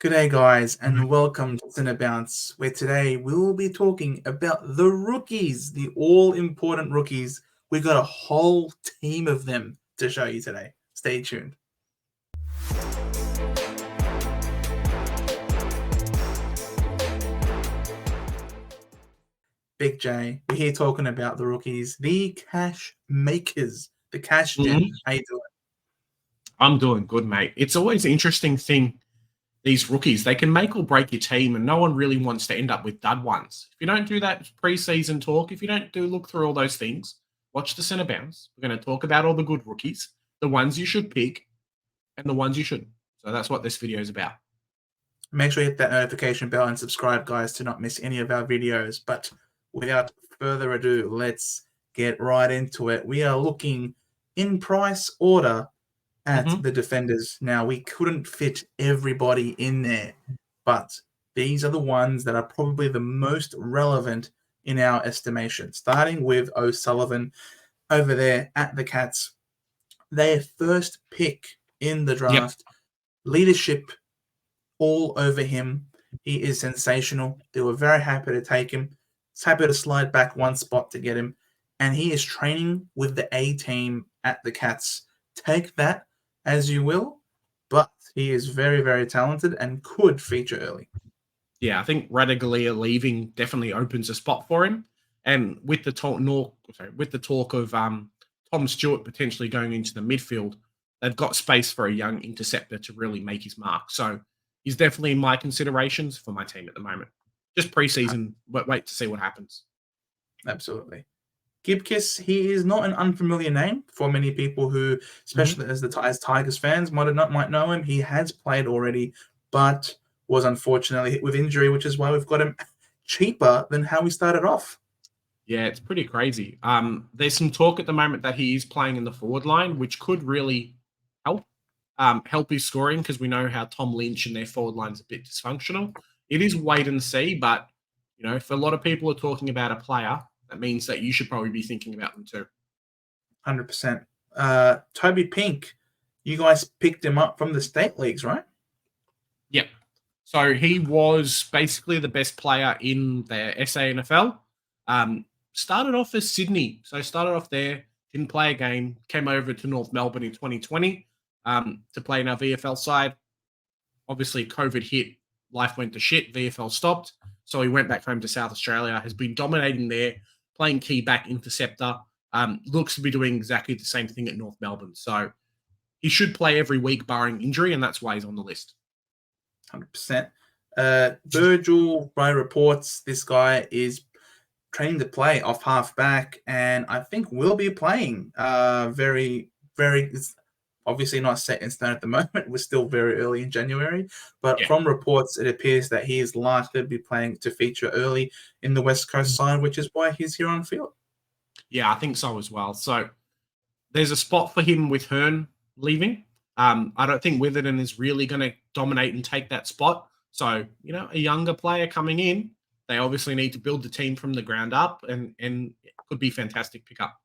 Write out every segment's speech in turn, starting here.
G'day guys and welcome to Cinebounce, where today we will be talking about the rookies, the all-important rookies. We got a whole team of them to show you today. Stay tuned. Big J, we're here talking about the rookies, the cash makers, the cash gen. How you doing? I'm doing good, mate. It's always an interesting thing. These rookies, they can make or break your team, and no one really wants to end up with dud ones. If you don't do that preseason talk, if you don't look through all those things, watch the Centre Bounce. We're going to talk about all the good rookies, the ones you should pick, and the ones you shouldn't. So that's what this video is about. Make sure you hit that notification bell and subscribe, guys, to not miss any of our videos. But without further ado, let's get right into it. We are looking in price order at the defenders. Now, we couldn't fit everybody in there, but these are the ones that are probably the most relevant in our estimation. Starting with O'Sullivan over there at the Cats. Their first pick in the draft. Leadership all over him. He is sensational. They were very happy to take him. It's happy to slide back one spot to get him. And he is training with the A team at the Cats. Take that as you will, but he is very, very talented and could feature early. Yeah, I think Radaglia leaving definitely opens a spot for him. And with the talk of Tom Stewart potentially going into the midfield, they've got space for a young interceptor to really make his mark. So he's definitely in my considerations for my team at the moment. Just preseason, wait to see what happens. Absolutely. Gibkiss, he is not an unfamiliar name for many people who, especially as Tigers fans, might know him. He has played already, but was unfortunately hit with injury, which is why we've got him cheaper than how we started off. Yeah, it's pretty crazy. There's some talk at the moment that he is playing in the forward line, which could really help his scoring, because we know how Tom Lynch and their forward line's a bit dysfunctional. It is wait and see, but if a lot of people are talking about a player, that means that you should probably be thinking about them too. 100%. Toby Pink, you guys picked him up from the state leagues, right? Yep. So he was basically the best player in the SANFL. Started off as Sydney. So started off there, didn't play a game, came over to North Melbourne in 2020 to play in our VFL side. Obviously, COVID hit, life went to shit, VFL stopped. So he went back home to South Australia, has been dominating there, playing key back interceptor, looks to be doing exactly the same thing at North Melbourne. So he should play every week barring injury, and that's why he's on the list. 100%. Virgil, by reports, this guy is training to play off half-back, and I think will be playing very, very... It's obviously not set in stone at the moment. We're still very early in January, but from reports, it appears that he is likely to be playing to feature early in the West Coast side, which is why he's here on field. Yeah, I think so as well. So there's a spot for him with Hearn leaving. I don't think Witherden is really going to dominate and take that spot. So, a younger player coming in, they obviously need to build the team from the ground up, and it could be fantastic pickup.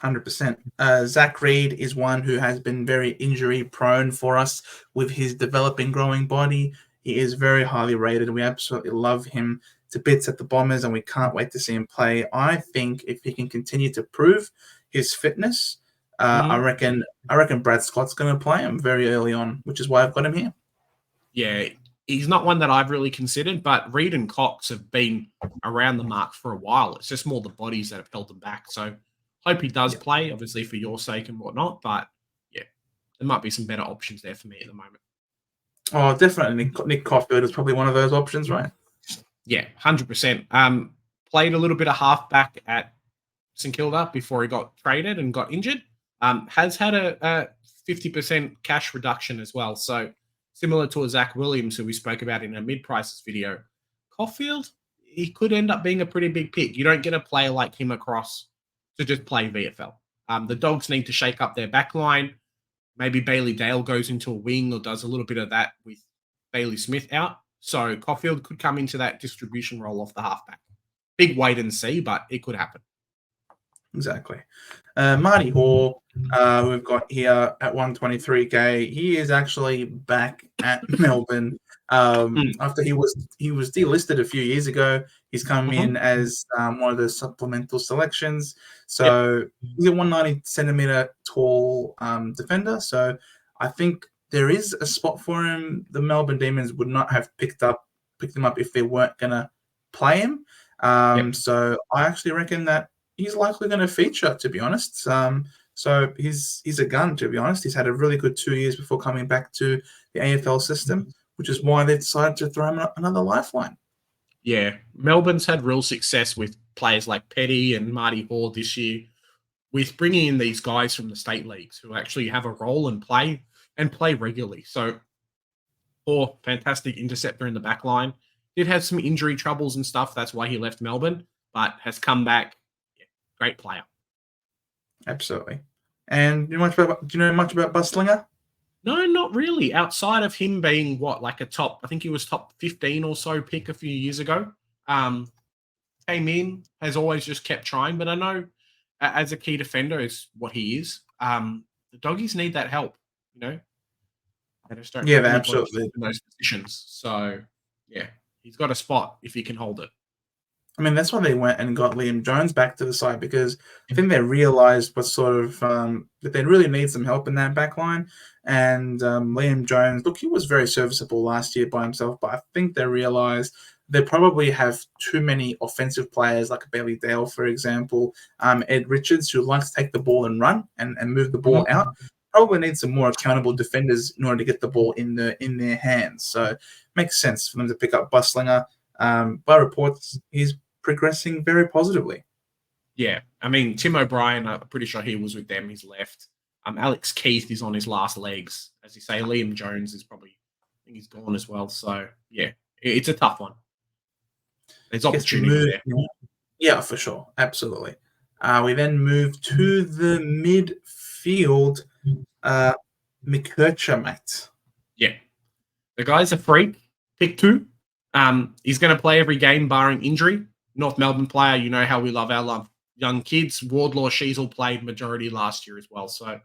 100%. Zach Reed is one who has been very injury prone for us with his developing, growing body. He is very highly rated. We absolutely love him to bits at the Bombers, and we can't wait to see him play. I think if he can continue to prove his fitness, I reckon Brad Scott's going to play him very early on, which is why I've got him here. Yeah, he's not one that I've really considered, but Reed and Cox have been around the mark for a while. It's just more the bodies that have held them back. So hope he does play, obviously for your sake and whatnot. But yeah, there might be some better options there for me at the moment. Oh, definitely. Nick Caulfield is probably one of those options, right? Yeah, 100%. Played a little bit of halfback at St Kilda before he got traded and got injured. Has had a 50% cash reduction as well. So similar to a Zach Williams, who we spoke about in a mid-prices video. Caulfield, he could end up being a pretty big pick. You don't get a player like him across to just play VFL. The Dogs need to shake up their back line. Maybe Bailey Dale goes into a wing or does a little bit of that with Bailey Smith out. So Caulfield could come into that distribution role off the halfback. Big wait and see, but it could happen. Exactly. Marty Hall, who we've got here at 123k. He is actually back at Melbourne. After he was delisted a few years ago, he's come Mhm. in as one of the supplemental selections. Yep. So he's a 190 centimeter tall defender. So I think there is a spot for him. The Melbourne Demons would not have picked him up if they weren't gonna play him. Yep. So I actually reckon that he's likely going to feature, to be honest. So he's a gun, to be honest. He's had a really good 2 years before coming back to the AFL system, which is why they decided to throw him another lifeline. Yeah. Melbourne's had real success with players like Petty and Marty Hall this year, with bringing in these guys from the state leagues who actually have a role and play regularly. So, Hall, fantastic interceptor in the back line. Did have some injury troubles and stuff. That's why he left Melbourne, but has come back. Yeah, great player. Absolutely. And do you know much about Buslinger? No, not really. Outside of him being like a top, I think he was top 15 or so pick a few years ago. Um, Came in, has always just kept trying, but I know as a key defender is what he is. The doggies need that help, you know. They just don't Yeah, have they anybody absolutely. in those positions. So yeah, he's got a spot if he can hold it. I mean, that's why they went and got Liam Jones back to the side, because I think they realised what sort of that they really need some help in that back line. And Liam Jones, look, he was very serviceable last year by himself, but I think they realised they probably have too many offensive players like Bailey Dale, for example, Ed Richards, who likes to take the ball and run and move the ball out. Probably need some more accountable defenders in order to get the ball in their hands. So it makes sense for them to pick up Buslinger. By reports, he's progressing very positively. Yeah, I mean Tim O'Brien, I'm pretty sure he was with them. He's left. Alex Keith is on his last legs, as you say. Liam Jones is probably, I think he's gone as well. So yeah, it's a tough one. There's Guess we opportunity move. there. Yeah, for sure. Absolutely. We then move to the midfield. McKercher, mate. Yeah, the guy's a freak. Pick two. He's going to play every game barring injury. North Melbourne player. You know how we love our young kids. Wardlaw Sheasel played majority last year as well. So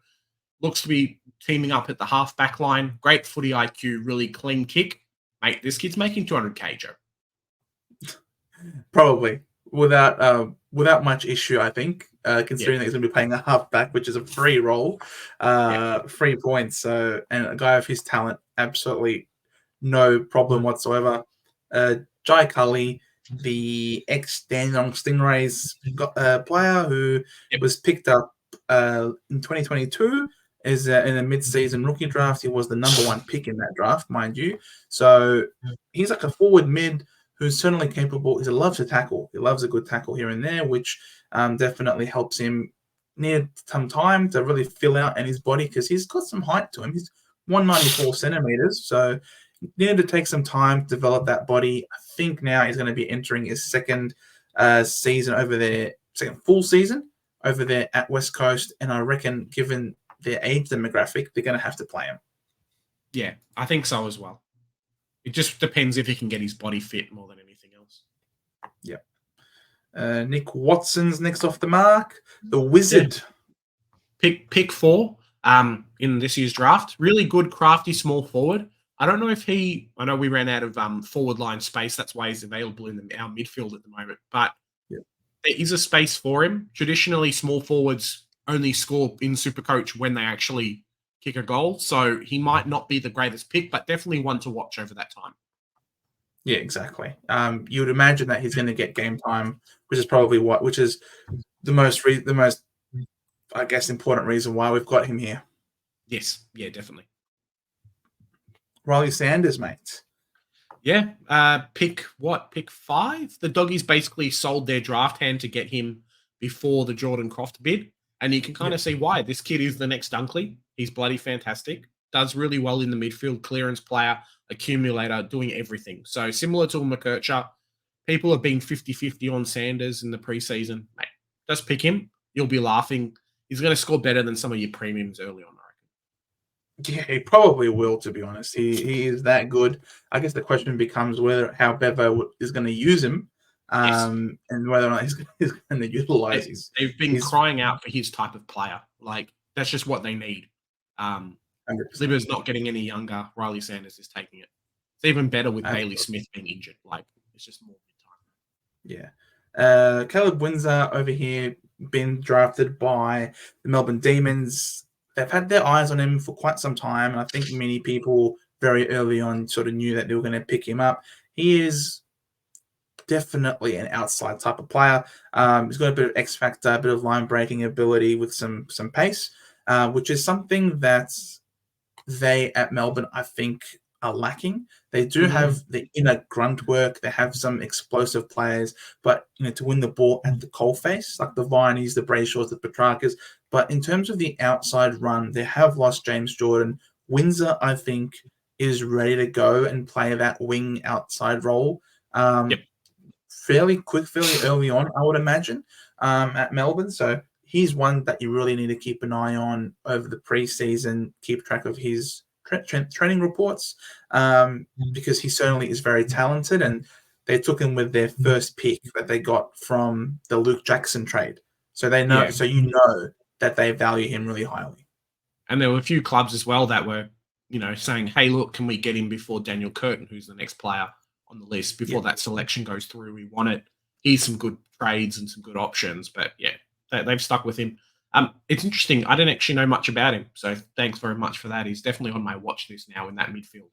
looks to be teaming up at the half back line. Great footy IQ, really clean kick. Mate, this kid's making 200k, Joe. Probably without much issue, I think, considering Yeah. that he's going to be playing a halfback, which is a free role, Yeah. 3 points. So, and a guy of his talent, absolutely no problem whatsoever. Jai Cully, the ex-Dandenong Stingrays player who Yep. was picked up in 2022 as in a mid-season rookie draft. He was the number one pick in that draft, mind you. So he's like a forward mid who's certainly capable. He loves to tackle. He loves a good tackle here and there, which definitely helps him need some time to really fill out in his body, because he's got some height to him. He's 194 centimeters, so needed to take some time to develop that body. I think now he's going to be entering his second season over there, second full season over there at West Coast, and I reckon, given their age demographic, they're going to have to play him. Yeah, I think so as well. It just depends if he can get his body fit more than anything else. Yeah. Nick Watson's next off the mark. The Wizard. Yeah. Pick 4 in this year's draft. Really good, crafty small forward. I don't know if I know we ran out of forward line space. That's why he's available in our midfield at the moment. But there is a space for him. Traditionally, small forwards only score in Supercoach when they actually kick a goal. So he might not be the greatest pick, but definitely one to watch over that time. Yeah, exactly. You would imagine that he's going to get game time, which is probably the most, I guess, important reason why we've got him here. Yes, yeah, definitely. Riley Sanders, mate. Yeah, pick 5? The Doggies basically sold their draft hand to get him before the Jordan Croft bid, and you can kind of see why. This kid is the next Dunkley. He's bloody fantastic. Does really well in the midfield, clearance player, accumulator, doing everything. So similar to McKercher, people have been 50-50 on Sanders in the preseason. Mate, just pick him. You'll be laughing. He's going to score better than some of your premiums early on, I reckon. Yeah, he probably will, to be honest. He is that good. I guess the question becomes how Bevo is going to use him. Yes. and whether or not he's going to utilize They've been his crying out for his type of player. Like, that's just what they need. 100%. Libba's not getting any younger. Riley Sanders is taking it. It's even better with Bailey Absolutely. Smith being injured. Like, it's just more time. Yeah. Caleb Windsor over here, been drafted by the Melbourne Demons. They've had their eyes on him for quite some time, and I think many people very early on sort of knew that they were going to pick him up. He is definitely an outside type of player. He's got a bit of X factor, a bit of line breaking ability with some pace, which is something that they at Melbourne, I think, are lacking. They do have the inner grunt work. They have some explosive players, but to win the ball at the coalface, like the Vineys, the Brayshaws, the Petrarcas. But in terms of the outside run, they have lost James Jordan. Windsor, I think, is ready to go and play that wing outside role. Yep. Fairly quick, fairly early on, I would imagine, at Melbourne. So he's one that you really need to keep an eye on over the preseason, keep track of his training reports, because he certainly is very talented. And they took him with their first pick that they got from the Luke Jackson trade. So they know, so that they value him really highly. And there were a few clubs as well that were, saying, hey, look, can we get him before Daniel Curtin, who's the next player on the list, before that selection goes through? We want it. Here's some good trades and some good options. But yeah, they've stuck with him. It's interesting. I didn't actually know much about him. So thanks very much for that. He's definitely on my watch list now in that midfield.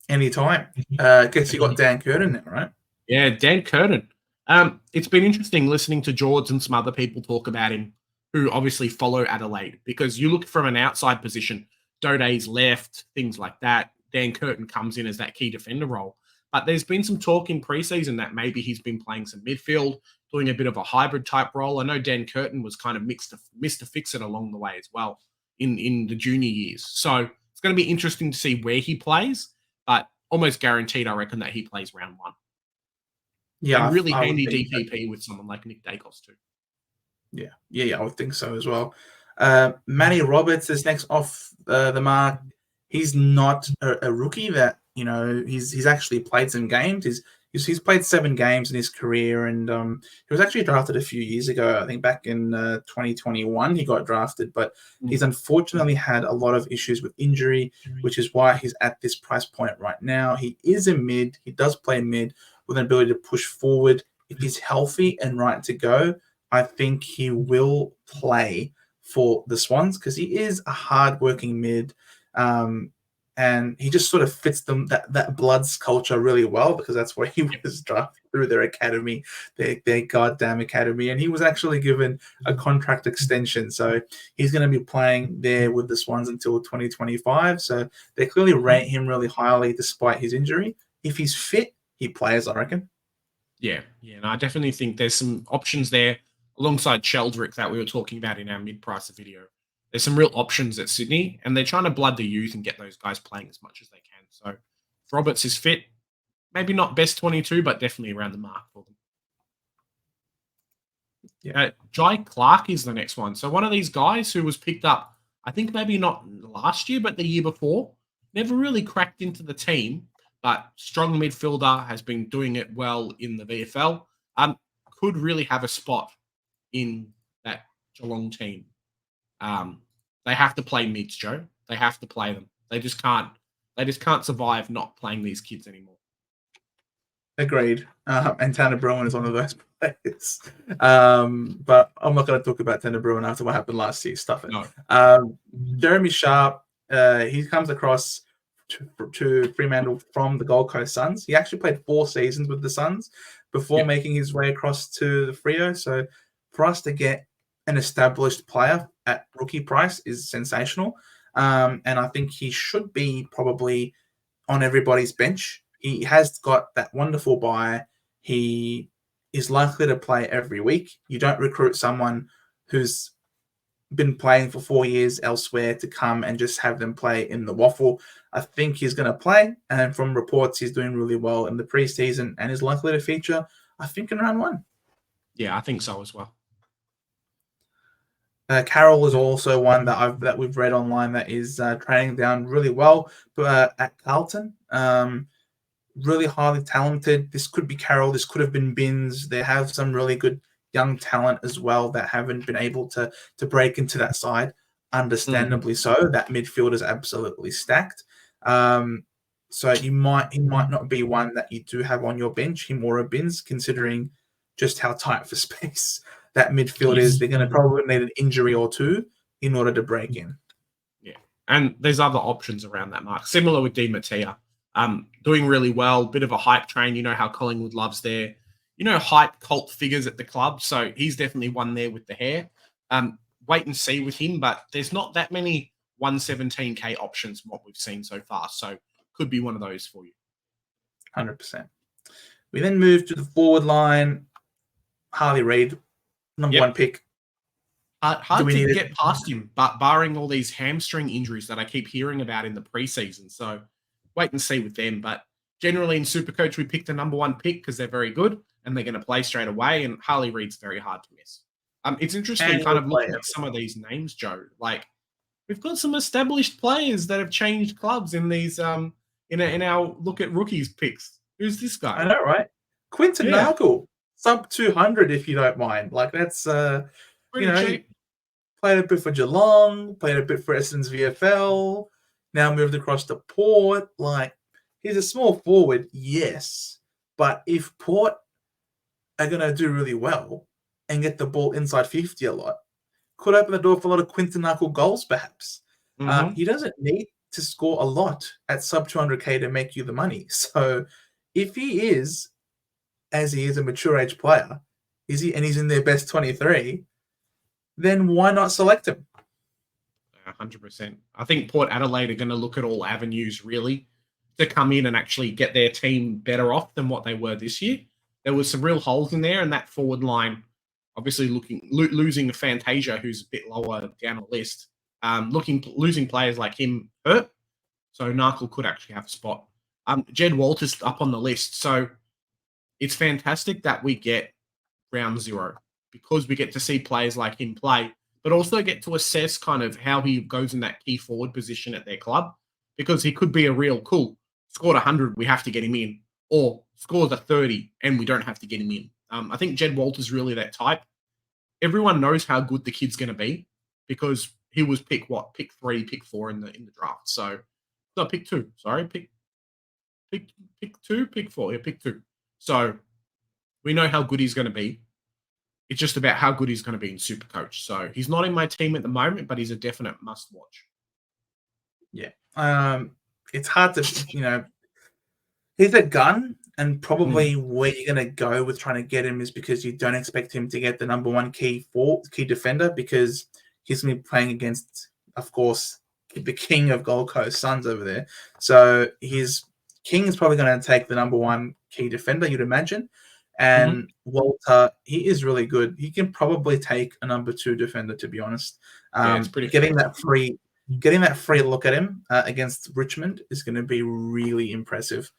Anytime. Guess you got Dan Curtin now, right? Yeah, Dan Curtin. It's been interesting listening to George and some other people talk about him who obviously follow Adelaide, because you look from an outside position, Dode's left, things like that. Dan Curtin comes in as that key defender role. But there's been some talk in preseason that maybe he's been playing some midfield, doing a bit of a hybrid type role. I know Dan Curtin was kind of missed to fix it along the way as well in the junior years. So it's going to be interesting to see where he plays, but almost guaranteed, I reckon, that he plays round one. Yeah, and really I would handy think DPP with someone like Nick Dacos too. Yeah, I would think so as well. Manny Roberts is next off the mark. He's not a rookie that, he's actually played some games. He's played 7 games in his career, and he was actually drafted a few years ago. I think back in 2021 he got drafted, but he's unfortunately had a lot of issues with injury, which is why he's at this price point right now. He is a mid. He does play mid with an ability to push forward. If he's healthy and right to go, I think he will play for the Swans because he is a hard-working mid, and he just sort of fits them that Bloods culture really well, because that's where he was drafted through their academy, their goddamn academy, and he was actually given a contract extension, so he's going to be playing there with the Swans until 2025. So they clearly rate him really highly despite his injury. If he's fit, he plays, I reckon. Yeah, and I definitely think there's some options there alongside Sheldrick that we were talking about in our mid-price video. There's some real options at Sydney, and they're trying to blood the youth and get those guys playing as much as they can. So if Roberts is fit, maybe not best 22, but definitely around the mark for them. Yeah. Jai Clark is the next one. So one of these guys who was picked up, I think maybe not last year, but the year before, never really cracked into the team, but strong midfielder, has been doing it well in the VFL. Could really have a spot in that Geelong team. They have to play mids, Joe. They have to play them. They just can't survive not playing these kids anymore. Agreed. And Tanner Bruin is one of those players. But I'm not going to talk about Tanner Bruin after what happened last year. Stuff it. No. Jeremy Sharp, he comes across to Fremantle from the Gold Coast Suns. He actually played 4 seasons with the Suns before making his way across to the Freo. So for us to get an established player at rookie price is sensational. And I think he should be probably on everybody's bench. He has got that wonderful buy. He is likely to play every week. You don't recruit someone who's been playing for 4 years elsewhere to come and just have them play in the waffle. I think he's going to play, and from reports, he's doing really well in the preseason and is likely to feature, I think, in round 1. Yeah, I think so as well. Carroll is also one that we've read online that is training down really well at Carlton. really highly talented. This could be Carroll. This could have been Binns. They have some really good young talent as well that haven't been able to break into that side. Understandably so. That midfield is absolutely stacked. So he might not be one that you do have on your bench, him or a Binns, considering just how tight for space that midfield is. They're going to probably need an injury or two in order to break in. Yeah. And there's other options around that mark. Similar with Di Mattia. Doing really well, bit of a hype train. You know how Collingwood loves their, hype cult figures at the club. So he's definitely one there with the hair. Wait and see with him, but there's not that many 117K options from what we've seen so far. So could be one of those for you. 100%. We then move to the forward line. Harley Reid, number one pick. Hard to get past him, but barring all these hamstring injuries that I keep hearing about in the preseason. So wait and see with them. But generally in Supercoach, we picked the number one pick because they're very good and they're going to play straight away. And Harley Reid's very hard to miss. It's interesting kind of looking at some of these names, Joe. Like we've got some established players that have changed clubs in these in our look at rookies picks. Who's this guy? I know, right? Quinton Narkle, sub 200 if you don't mind. Like that's pretty cheap. Played a bit for Geelong, played a bit for Essendon's VFL, now moved across to Port. Like he's a small forward, yes, but if Port are going to do really well and get the ball inside 50 a lot, could open the door for a lot of Quinton Narkle goals, perhaps. He doesn't need to score a lot at sub 200K to make you the money. So if he is, as he is a mature age player, he's in their best 23, then why not select him? 100%. I think Port Adelaide are going to look at all avenues really to come in and actually get their team better off than what they were this year. There was some real holes in there, and that forward line, obviously losing Fantasia, who's a bit lower down the list, losing players like him hurt. So Narkle could actually have a spot. Jed Walters up on the list. So it's fantastic that we get round zero because we get to see players like him play, but also get to assess kind of how he goes in that key forward position at their club, because he could be a real cool. Scored 100, we have to get him in, or scores a 30 and we don't have to get him in. I think Jed Walters really that type. Everyone knows how good the kid's going to be because he was pick 3, pick 4 in the draft. So no, pick 2. Sorry, pick 2, pick 4. Yeah, pick 2. So we know how good he's going to be. It's just about how good he's going to be in Supercoach. So he's not in my team at the moment, but he's a definite must watch. Yeah. It's hard to, he's a gun, and probably where you're going to go with trying to get him is because you don't expect him to get the number one key defender, because he's going to be playing against, of course, the king of Gold Coast Suns over there. So his king is probably going to take the number one key defender, you'd imagine. And Walter, he is really good. He can probably take a number 2 defender, to be honest. It's pretty getting that free look at him against Richmond is going to be really impressive.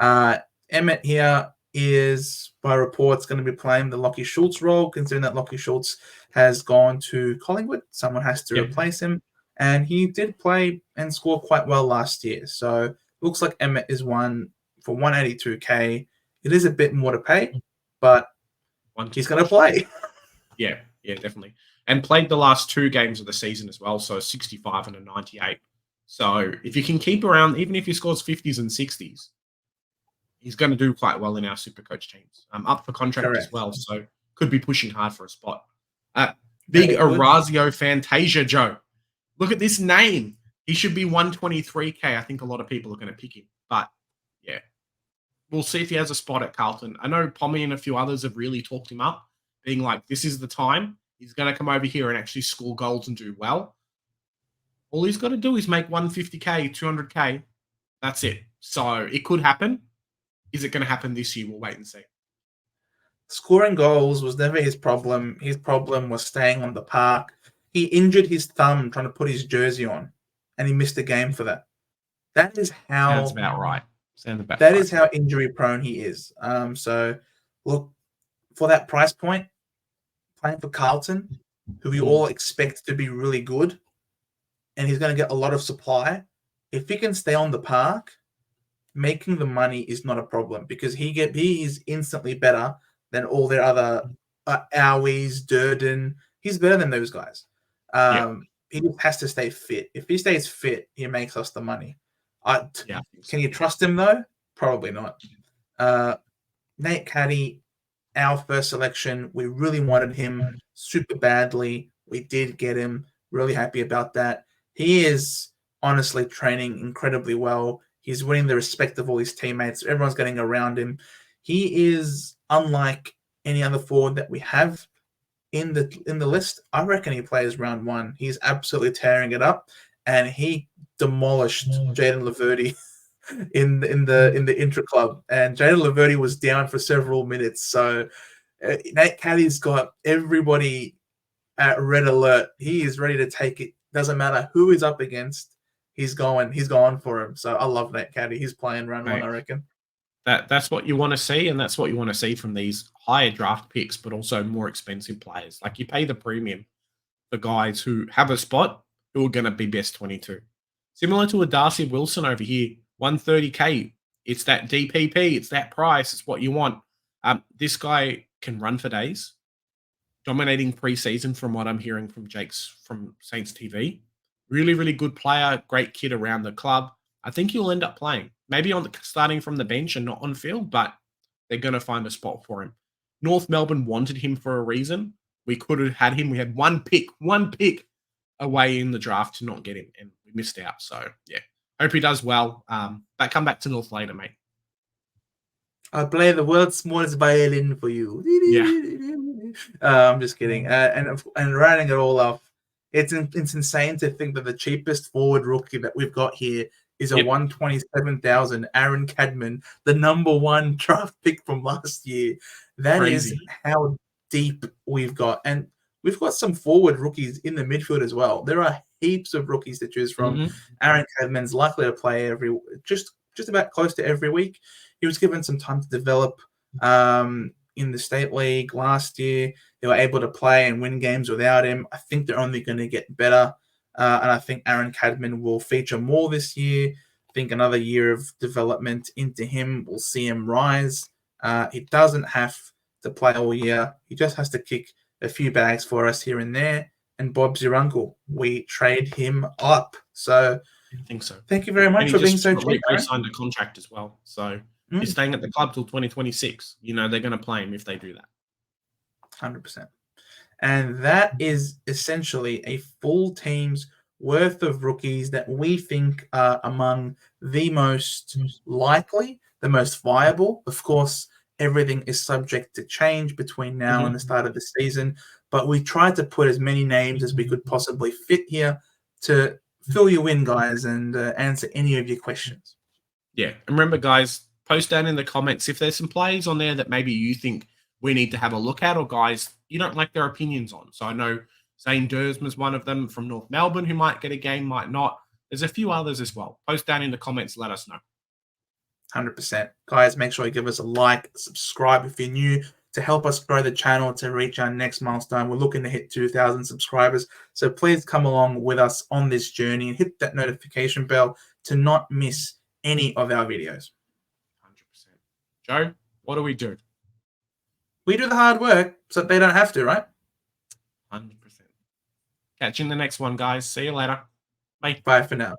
Emmett here is, by reports, going to be playing the Lockie Schultz role, considering that Lockie Schultz has gone to Collingwood. Someone has to replace him. And he did play and score quite well last year. So looks like Emmett is one for 182K. It is a bit more to pay, but he's going to play. Yeah, definitely. And played the last 2 games of the season as well, so 65 and a 98. So if you can keep around, even if he scores 50s and 60s, he's going to do quite well in our Supercoach teams. Up for contract as well, so could be pushing hard for a spot. Big Orazio Fantasia, Joe. Look at this name. He should be 123K. I think a lot of people are going to pick him. But, yeah. We'll see if he has a spot at Carlton. I know Pommy and a few others have really talked him up, being like, this is the time. He's going to come over here and actually score goals and do well. All he's got to do is make 150K, 200K. That's it. So it could happen. Is it going to happen this year? We'll wait and see. Scoring goals was never his problem. His problem was staying on the park. He injured his thumb trying to put his jersey on, and he missed a game for that. That is how... Sounds about right. That is how injury prone he is. So, look, for that price point, playing for Carlton, who we all expect to be really good, and he's going to get a lot of supply. If he can stay on the park, making the money is not a problem because he is instantly better than all their other Owies, Durden. He's better than those guys. He just has to stay fit. If he stays fit, he makes us the money. Can you trust him though? Probably not. Nate Caddy, our first selection. We really wanted him super badly. We did get him. Really happy about that. He is honestly training incredibly well. He's winning the respect of all his teammates. Everyone's getting around him. He is unlike any other forward that we have in the list. I reckon he plays round 1. He's absolutely tearing it up, and he demolished Jaden Laverty in the intra club, and Jaden Laverty was down for several minutes. So Nate Caddy's got everybody at red alert. He is ready to take it. Doesn't matter who he's up against. He's going for him. So I love Nate Caddy. He's playing round 1, I reckon. That's what you want to see, and that's what you want to see from these higher draft picks, but also more expensive players. Like, you pay the premium for guys who have a spot who are going to be best 22. Similar to a Darcy Wilson over here, 130K. It's that DPP. It's that price. It's what you want. This guy can run for days, dominating preseason from what I'm hearing from from Saints TV. Really, really good player. Great kid around the club. I think he'll end up playing. Maybe starting from the bench and not on field, but they're going to find a spot for him. North Melbourne wanted him for a reason. We could have had him. We had one pick away in the draft to not get him, and we missed out. So, yeah, hope he does well. But come back to North later, mate. I'll play the world's smallest violin for you. Yeah. I'm just kidding. And rounding it all off, it's insane to think that the cheapest forward rookie that we've got here is a 127,000 Aaron Cadman, the #1 draft pick from last year. That Crazy. Is how deep we've got. And we've got some forward rookies in the midfield as well. There are heaps of rookies to choose from. Aaron Cadman's likely to play just about close to every week. He was given some time to develop in the state league last year. They were able to play and win games without him. I think they're only going to get better. And I think Aaron Cadman will feature more this year. I think another year of development into him will see him rise. He doesn't have to play all year. He just has to kick a few bags for us here and there. And Bob's your uncle. We trade him up. So I think so. Thank you very much for being so cheap. He signed a contract as well. So he's staying at the club till 2026. You know, they're going to play him if they do that. 100%. And that is essentially a full team's worth of rookies that we think are among the most likely, the most viable. Of course, everything is subject to change between now and the start of the season, but we tried to put as many names as we could possibly fit here to fill you in, guys, and answer any of your questions. Yeah. And remember, guys, post down in the comments if there's some players on there that maybe you think we need to have a look at, or guys you don't like their opinions on. So I know Zane Dersman's one of them from North Melbourne who might get a game, might not. There's a few others as well. Post down in the comments, let us know. 100%. Guys, make sure you give us a like, subscribe if you're new, to help us grow the channel to reach our next milestone. We're looking to hit 2,000 subscribers. So please come along with us on this journey and hit that notification bell to not miss any of our videos. 100%. Joe, what do we do? We do the hard work so they don't have to, right? 100%. Catch you in the next one, guys. See you later. Bye. Bye for now.